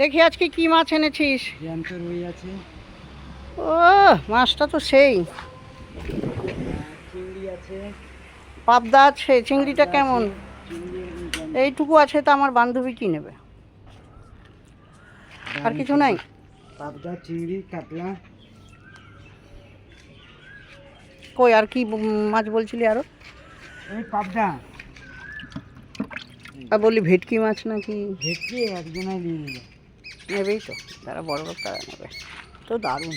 দেখি আজকে কি মাছ এনেছিস? জ্যান্ত রুই আছে, ও মাছটা তো সেই। চিংড়ি আছে, পাবদা আছে। চিংড়িটা পাবদা আছে, কেমন? চিংড়ি এইটুকু আছে তো আমার বান্ধবী কি নেবে? আর দারুণ কিছু নাই? চিংড়ি, পাবদা, চিংড়ি, কাতলা। কই আর কি মাছ বলছিলি আরো? এই পাবদা। আর বললি ভেটকি মাছ নাকি? ভেটকি একজনাই নিয়ে নিল। নেবেই তো, যারা বড় লোক তারা নেবে। তো দারুণ।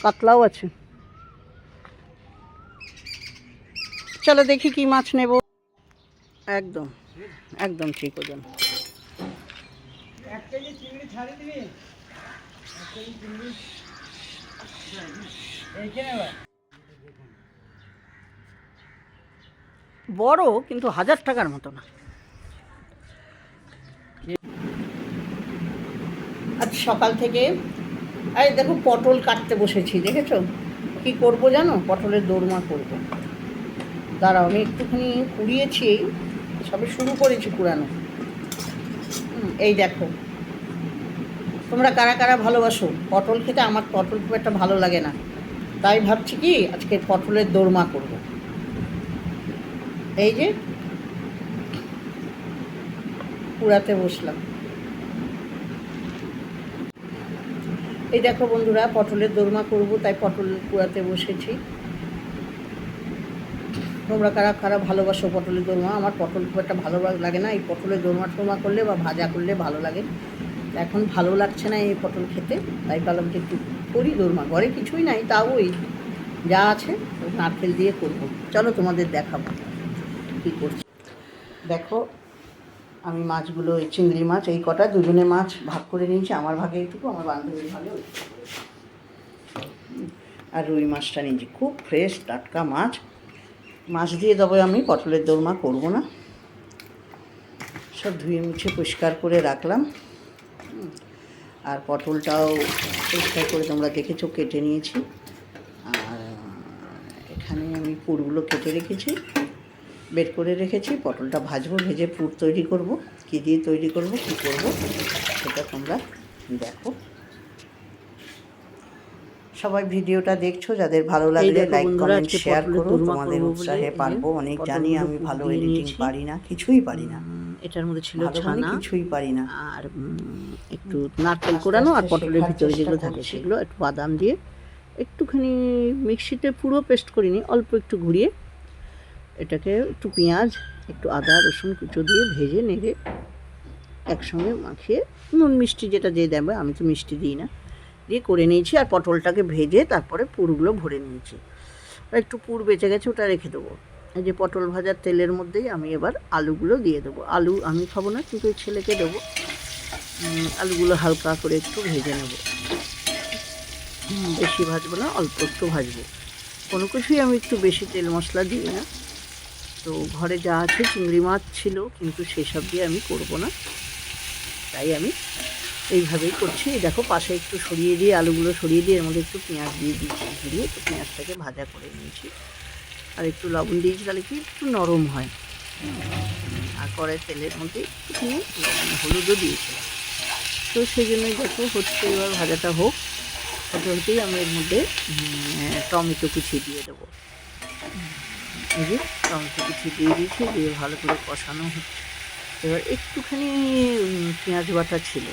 কাতলাও আছে। চলো দেখি কি মাছ নেব। একদম একদম ঠিক ওজন। 1 কেজি চিংড়ি ছাড়ি দিবি? 1 কেজি চিংড়ি এইখানে বা বড় কিন্তু 1000 টাকার মতো না। আজ সকাল থেকে এই দেখো পটল কাটতে বসেছি, দেখেছো? কি করব জানো? পটলের দোরমা করব। দাঁড়াও, আমি একটুখানি কুড়িয়েছি, সবে শুরু করেছি কুড়ানো। এই দেখো, তোমরা কারা কারা ভালোবাসো পটল খেতে? আমার পটল খুব একটা ভালো লাগে না, তাই ভাবছি কি আজকে পটলের দোরমা করব। এই যে কুড়াতে বসলাম। এই দেখো বন্ধুরা, পটলের দোরমা করব, তাই পটল কুড়াতে বসেছি। তোমরা কারা কারা ভালোবাসো পটলের দোরমা? আমার পটল খুব একটা ভালো লাগে না, এই পটলের দোরমা টোরমা করলে বা ভাজা করলে ভালো লাগে। এখন ভালো লাগছে না এই পটল খেতে, তাই ভাবলাম যে একটু করি দোরমা। ঘরে কিছুই নাই, তাও ওই যা আছে নারকেল দিয়ে করবো। চলো তোমাদের দেখাবো কী করছি। দেখো, আমি মাছগুলো, এই চিংড়ি মাছ এই কটা দুজনে মাছ ভাগ করে নিয়েছি। আমার ভাগে এইটুকু, আমার বান্ধবীর ভাগে ওইটুকু। আর রুই মাছটা নিয়েছি, খুব ফ্রেশ টাটকা মাছ। মাছ দিয়ে দেবো আমি, পটলের দোরমা করবো না। সব ধুয়ে মুছে পরিষ্কার করে রাখলাম। আর পটলটাও পরিষ্কার করে তোমরা দেখেছো কেটে নিয়েছি। আর এখানে আমি পুরগুলো কেটে রেখেছি, বের করে রেখেছি। পটলটা ভাজবো, ভেজে পুর তৈরি করব। কী দিয়ে তৈরি করব, কী করব সেটা তোমরা দেখো। সবাই ভিডিওটা দেখছো, যাদের ভালো লাগলে লাইক কমেন্ট শেয়ার করো। তোমাদের উৎসাহে পারবো অনেক, জানি আমি ভালো এডিটিং পারি না, কিছুই পারি না। এটার মধ্যে ছিল ছানা, কিছুই পারি না। আর একটু নারকেল কোড়ানো, আর পটলের ভিতরে যেগুলো থাকে সেগুলো একটু বাদাম দিয়ে একটুখানি মিক্সিতে পুরো পেস্ট করিনি, অল্প একটু ঘুরিয়ে এটাকে একটু পেঁয়াজ, একটু আদা রসুন কুচো দিয়ে ভেজে নেড়ে একসঙ্গে মাখিয়ে নুন মিষ্টি যেটা দিয়ে দেবে, আমি তো মিষ্টি দিই না, দিয়ে করে নিয়েছি। আর পটলটাকে ভেজে তারপরে পুরগুলো ভরে নিয়েছি। আর একটু পুর বেঁচে গেছে, ওটা রেখে দেবো। এই যে পটল ভাজার তেলের মধ্যেই আমি এবার আলুগুলো দিয়ে দেবো। আলু আমি খাবো না, কিন্তু ওই ছেলেকে দেবো। আলুগুলো হালকা করে একটু ভেজে নেব, বেশি ভাজবো না, অল্প একটু ভাজবো। কোনো কিছুই আমি একটু বেশি তেল মশলা দিই না। তো ঘরে যা আছে, চিংড়ি মাছ ছিল কিন্তু সেসব দিয়ে আমি করবো না, তাই আমি এইভাবেই করছি। দেখো পাশে একটু সরিয়ে দিয়ে, আলুগুলো সরিয়ে দিয়ে এর মধ্যে একটু পেঁয়াজ দিয়ে দিয়েছি, ঘুরিয়ে তো পেঁয়াজটাকে ভাজা করে নিয়েছি। আর একটু লবণ দিয়েছি, তাহলে কি একটু নরম হয়। আর কড়াই তেলের মধ্যে একটুখানি হলুদও দিয়েছিলাম। তো সেই জন্যই দেখো হচ্ছে, এবার ভাজাটা হোক। হতে হতেই আমি এর মধ্যে টমেটো কুচি দিয়ে দেবো। এই যে টমেটো কুচি দিয়ে দিয়েছি, দিয়ে ভালো করে কষানো হচ্ছে। এবার একটুখানি পেঁয়াজ বাটা ছিল,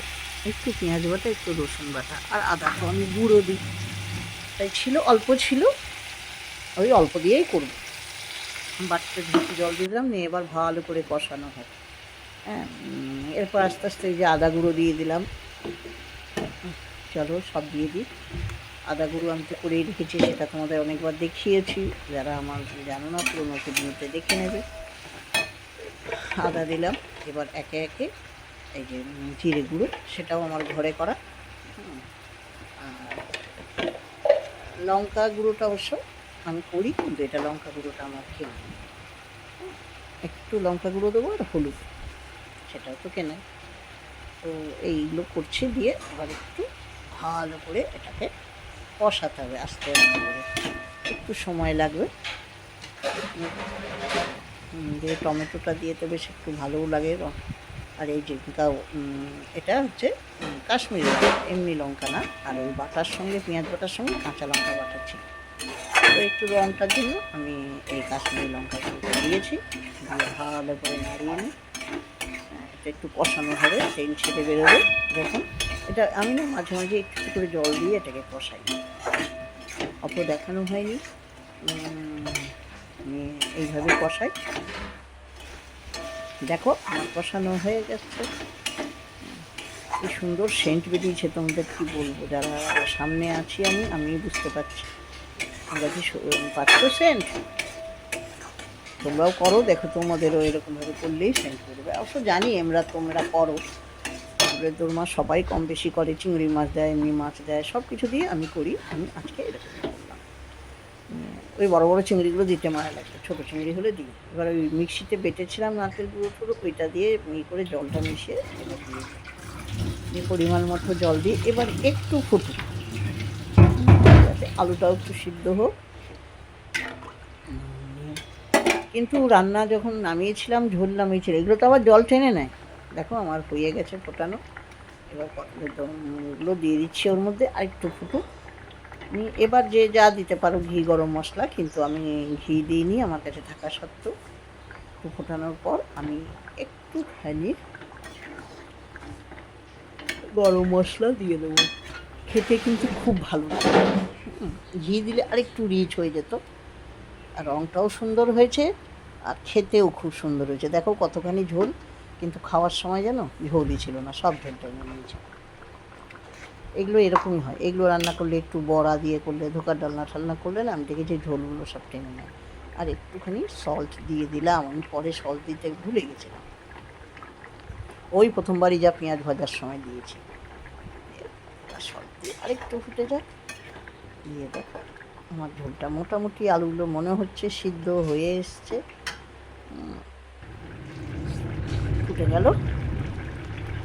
একটু পেঁয়াজ বাটা, একটু রসুন বাটা, আর আদা তো আমি গুঁড়ো দিই, তাই ছিল অল্প ছিল, ওই অল্প দিয়েই করবো। বাটিতে ধুতে জল দিয়ে দিলাম, নিয়ে এবার ভালো করে কষানো হয়। হ্যাঁ, এরপর আস্তে আস্তে এই যে আদা গুঁড়ো দিয়ে দিলাম। চলো সব দিয়ে দিই। আদা গুঁড়ো আমি তো করেই রেখেছি, সেটা তোমাদের অনেকবার দেখিয়েছি, যারা আমার জানো না পুরোনো ভিডিওতে দেখে নেবে। আদা দিলাম। এবার একে একে এই যে জিরে গুঁড়ো, সেটাও আমার ঘরে করা। আর লঙ্কা গুঁড়োটা অবশ্য আমি করি, কিন্তু এটা লঙ্কা গুঁড়োটা আমার কেনা। একটু লঙ্কা গুঁড়ো দেবো, আর হলুদ, সেটাও তো কেনা। তো এইগুলো করছি, দিয়ে এবার একটু ভালো করে এটাকে কষাতে হবে আস্তে আস্তে করে, একটু সময় লাগবে। দিয়ে টমেটোটা দিয়ে তো বেশ একটু ভালোও লাগে। আর এই যে এটা হচ্ছে কাশ্মীরি লঙ্কা, এমনি লঙ্কা না। আর ওই বাটার সঙ্গে, পেঁয়াজ বাটার সঙ্গে কাঁচা লঙ্কা বাটা ছিল। তো একটু রঙটার জন্য আমি এই কাশ্মীরি লঙ্কাগুলো দিয়েছি, দিয়ে ভালো করে নাড়িয়ে নিই। এটা একটু কষানো হবে, তেল ছেড়ে বেরোবে যখন। এটা আমি না মাঝে মাঝে একটু একটু করে জল দিয়ে এটাকে কষাই, অত দেখানো হয়নি। আমি এইভাবে কষাই। দেখো আমার কষানো হয়ে যাচ্ছে, কি সুন্দর সেন্ট বেরিয়েছে, তোমাদের কি বলবো, যারা সামনে আছি আমি বুঝতে পারছি। তোমরা কি পাচ্ছ সেন্ট? তোমরাও করো, দেখো তোমাদেরও এরকমভাবে করলেই সেন্ট করবে। অবশ্য জানি তোমরা করো, তোর মা সবাই কম বেশি করে, চিংড়ি মাছ দেয়, এমনি মাছ দেয়, সব কিছু দিয়ে আমি করি। আমি আজকে এরকম করলাম। ওই বড় বড় চিংড়িগুলো দিতে মারা লাগছে, ছোটো চিংড়ি হলে দিই। এবার ওই মিক্সিতে বেটেছিলাম নারকেল গুঁড়ো টুড়ো, ওইটা দিয়ে করে জলটা মিশিয়ে এবার দিয়ে পরিমাণ মতো জল দিয়ে এবার একটু ফুটুক, যাতে আলুটাও একটু সিদ্ধ হোক। কিন্তু রান্না যখন নামিয়েছিলাম ঝোল নামিয়েছিল, এগুলো তো আবার জল টেনে নেয়। দেখো আমার হয়ে গেছে ফোটানো। এবার গুলো দিয়ে দিচ্ছি ওর মধ্যে, আর একটু ফুটুক। এবার যে যা দিতে পারো, ঘি, গরম মশলা, কিন্তু আমি ঘি দিইনি আমার কাছে থাকা সত্ত্বেও। একটু ফোটানোর পর আমি একটুখানি গরম মশলা দিয়ে দেবো। খেতে কিন্তু খুব ভালো লাগে। ঘি দিলে আরেকটু রিচ হয়ে যেত, আর রঙটাও সুন্দর হয়েছে, আর খেতেও খুব সুন্দর হয়েছে। দেখো কতখানি ঝোল, কিন্তু খাওয়ার সময় যেন ঝোলই ছিল না, সব ঝোলটা নিয়েছে। এগুলো এরকমই হয়, এগুলো রান্না করলে একটু বড়া দিয়ে করলে, ধোকার ডালনা ঠালনা করলে না, আমি দেখেছি ঝোলগুলো সব টেনে নেয়। আর একটুখানি সল্ট দিয়ে দিলাম, আমি পরে সল্ট দিতে ভুলে গেছিলাম, ওই প্রথমবারই যা পেঁয়াজ ভাজার সময় দিয়েছি। সল্ট দিয়ে আরেকটু ফুটে যাক, দিয়ে দেখো আমার ঝোলটা মোটামুটি, আলুগুলো মনে হচ্ছে সিদ্ধ হয়ে এসছে। ফুটে গেল,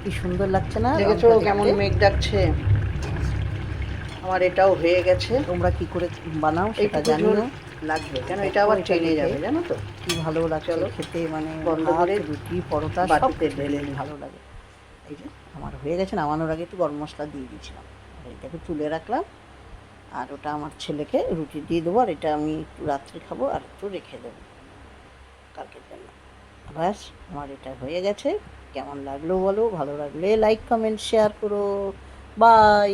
কি সুন্দর লাগছে না? দেখেছো কেমন মেঘ ডাকছে? আমার এটাও হয়ে গেছে। তোমরা কি করে বানাও সেটা জানিও, লাগবে কেন, এটা আবার টেনে যাবে, জানো তো কি ভালো লাগছে খেতে, মানে বন্ধ করে রুটি পরোটা সবতে ঢেলে ভালো লাগে। এই যে আমার হয়ে গেছে, নামানোর আগে একটু গরম মশলা দিয়ে দিয়েছিলাম, আর এটাকে তুলে রাখলাম। আর ওটা আমার ছেলেকে রুটি দিয়ে দেবো, আর এটা আমি একটু রাত্রে খাবো, আর একটু রেখে দেবো কালকের জন্য। ব্যাস আমার এটা হয়ে গেছে। কেমন লাগলো বলো, ভালো লাগলে লাইক কমেন্ট শেয়ার করো। বাই।